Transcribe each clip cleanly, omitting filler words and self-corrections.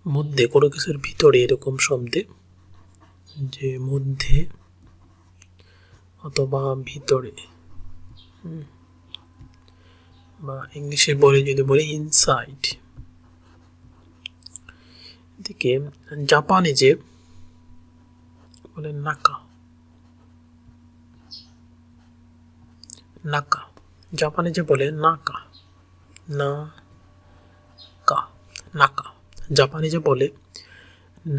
মধ্যে কোনো কিছুর ভিতরে এরকম শব্দে, যে মধ্যে অথবা ভিতরে, বা ইংলিশে বলে যদি বলি ইনসাইড। এদিকে জাপানে যে বলে নাকা, নাকা, জাপানে যে বলে নাকা, নাকা, নাকা, জাপানে যে বলে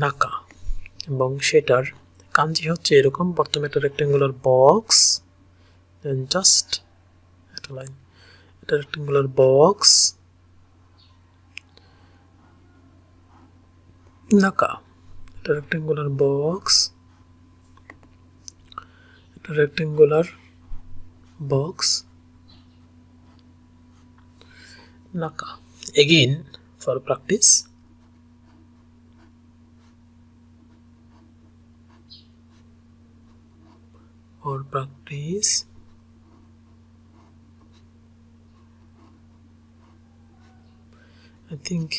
নাকা, এবং সেটার কাঞ্জি হচ্ছে এরকম, প্রথমে একটা রেক্টেঙ্গুলার বক্স, দেন জাস্ট একটা লাইন, এটা রেক্টেঙ্গুলার বক্স, নাকা, এটা রেক্টেঙ্গুলার বক্স, এটা রেক্টেঙ্গুলার বক্স, নাকা. Again for practice. For practice. I think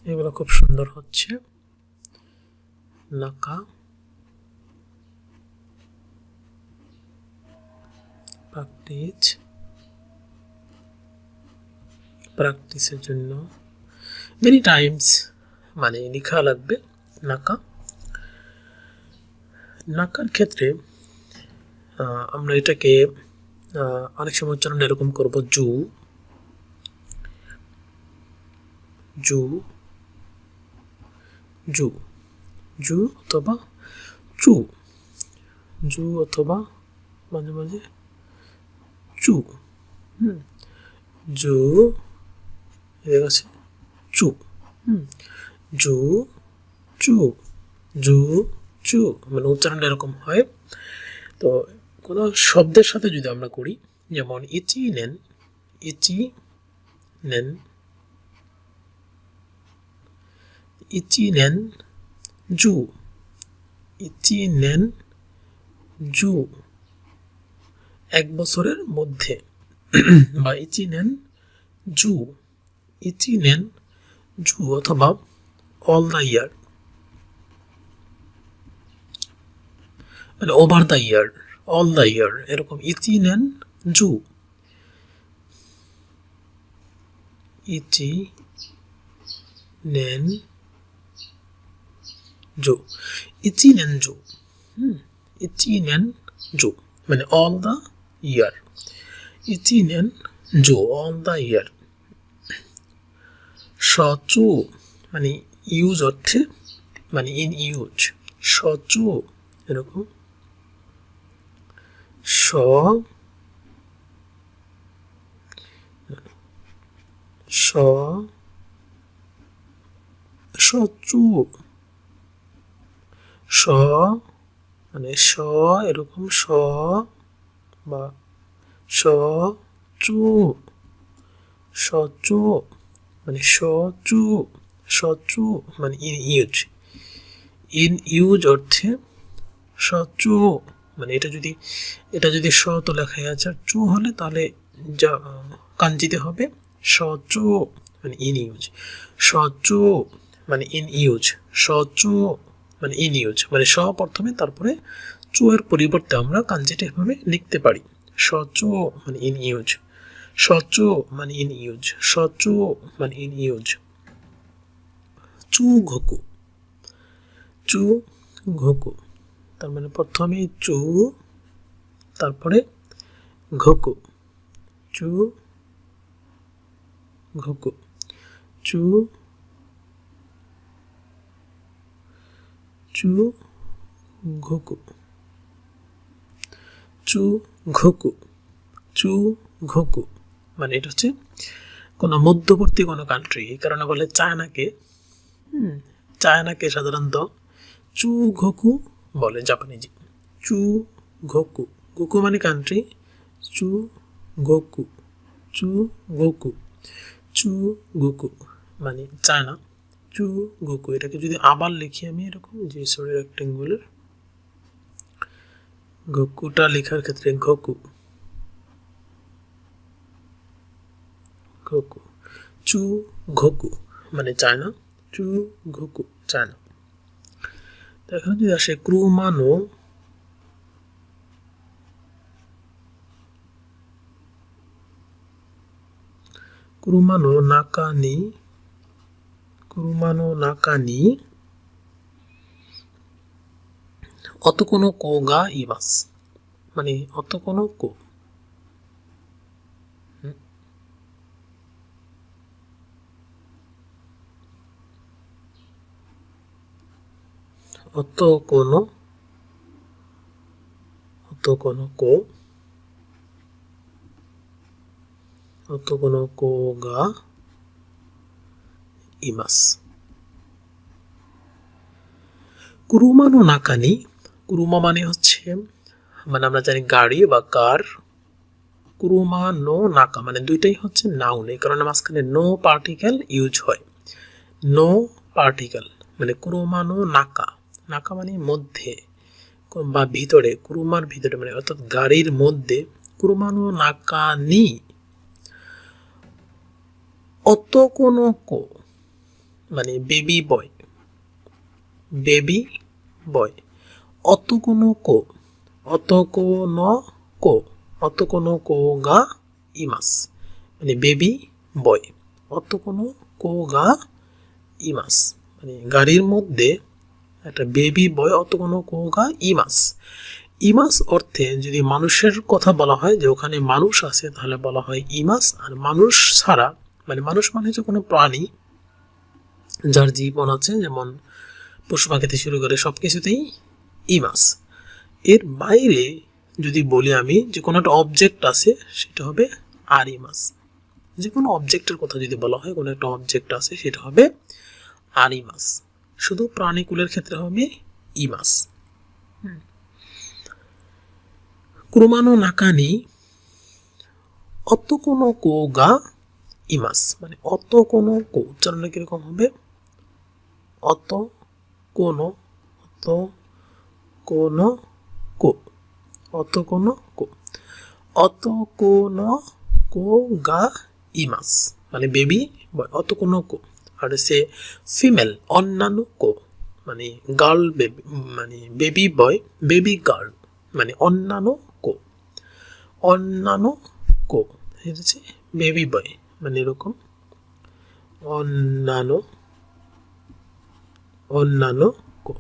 এগুলো খুব সুন্দর হচ্ছে। নাকা, প্র্যাকটিস, প্র্যাকটিসের জন্য মেনি টাইমস মানে লেখা লাগবে নাকা। নাকার ক্ষেত্রে আমরা এটাকে অনেক সময় উচ্চারণ এরকম করব, জু, জু, জু, জু অথবা চু, জু অথবা মাঝে মাঝে চু, জু, এদের কাছে চু, জু, চু, জু, চু, মানে উচ্চারণটা এরকম হয়। তো কোনো শব্দের সাথে যদি আমরা করি, যেমন ইচি নেন, ইচি নেন, ইচি নেন জু, ইচি নেন জু, এক বছরের মধ্যে, বা ইচি নেন জু, ইচি নেন জু, অথবা অল দ্য ইয়ার, মানে over the year, all the year, এরকম ইচি নেন জু, ইচি নেন জু, ইচি নেন জু, ইচি নেন জু, মানে অল দ্য ইয়ার, ইচি নেন জু, অল দ্য ইয়ার। সচু মানে ইউজ অর্থে, মানে ইন ইউজ, সচু এরকম, স, স, সচু, স মানে স এরকম, স বা স চু, সচু মানে সচু, সচু মানে ইন ইউজ, ইন ইউজ অর্থে সচু, মানে এটা যদি স তো লেখাই আছে, আর চু হলে তাহলে যা কাঞ্জিতে হবে সচু, মানে ইন ইউজ, সচু মানে ইন ইউজ, সচু মানে ইন ইউজ, মানে স প্রথমে তারপরে চু এর পরিবর্তে আমরা কাঞ্জিটা এভাবে লিখতে পারি, সচু মানে ইন ইউজ, সচু মানে ইন ইউজ, সচু মানে ইন ইউজ। চু ঘকু, চু ঘকু, তার মানে প্রথমে চু, তারপরে ঘকু, চু ঘকু, চু, চু ঘকু, চু ঘকু, চু ঘকু, মানে এটা হচ্ছে কোনো মধ্যবর্তী কোনো কান্ট্রি, এই কারণে বলে চায়নাকে, চায়নাকে সাধারণত চু ঘকু বলে জাপানিজি, চু ঘকু, ঘকু মানে কান্ট্রি, চু ঘকু, চু ঘকু, চু ঘকু মানে চায়না, চু ঘকু। এটাকে যদি আবার লিখি আমি এরকম, যে সরি রেক্টেঙ্গুলার, ঘকুটা লেখার ক্ষেত্রে ঘকু, ঘকু, চু ঘকু মানে চায়না, চু ঘুকু চায় না। তো এখানে যদি আসে ক্রুমানো, ক্রুমানো নাকানি, ক্রুমানো নাকানি অতকোনো কো গা ইমাস, মানে অতকোনো কো, অতকোনো, অতকোনো কো, অতকোনো কো গা ইমাস। কুরুমানো নাকানি, কুরুমা মানে হচ্ছে, মানে আমরা জানি গাড়ি বা কার। কুরুমা নো নাকা মানে দুইটাই হচ্ছে নাউন, এই কারণে মাঝখানে নো পার্টিকেল ইউজ হয়। নো পার্টিকেল মানে কুরুমানো নাকা, নাকা মানে মধ্যে বা ভিতরে, কুরুমার ভিতরে মানে অর্থাৎ গাড়ির মধ্যে। কুরুমানো নাকা নি অত কোনো কো মানে বেবি বয়, বেবি বয়। অত কোনো কো, অত কোনো কো, অত কোনো কো গা ইমাস মানে বেবি বয়। অত কোনো কো গা ইমাস মানে গাড়ির মধ্যে একটা বেবি বয় অত কোনো কো গা ইমাস। ইমাস অর্থে যদি মানুষের কথা বলা হয়, যে ওখানে মানুষ আছে, তাহলে বলা হয় ইমাস। আর মানুষ ছাড়া মানে মানুষ মানে হচ্ছে কোনো প্রাণী যার জীবন আছে, যেমন পশু পাখি থেকে শুরু করে সবকিছুতেই ইমাস। এর বাইরে যদি বলি আমি যে কোনো একটা অবজেক্ট আছে, সেটা হবে আরিমাস। যে কোনো অবজেক্টের কথা যদি বলা হয়, কোনো একটা অবজেক্ট আছে, সেটা হবে আরিমাস। শুধু প্রাণীকুলের ক্ষেত্রে হবে ইমাস। ক্রুমানো নাকানি অত কোনো কো গা ইমাস মানে অত কোনো কো, উচ্চারণটা কিরকম হবে? অত কোনো, অত কোনো কো, অত কোনো কো, অত কোনো কো গা ইমাস মানে বেবি বয়, অত কোনো কো। আর সে ফিমেল অন্যান্য কো মানে গার্ল বেবি, মানে বেবি বয়, বেবি গার্ল মানে অন্যান্য কো, অন্যান্য কো হচ্ছে বেবি বয় মানে এরকম অন্যান্য, অন্যান্য কো,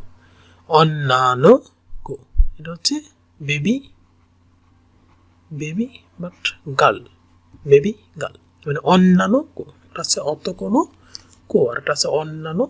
অন্যান্য কো, এটা হচ্ছে baby, baby but girl, baby girl মানে অন্যান্য কো। একটা আছে অত কোনো কো আর একটা আছে অন্যান্য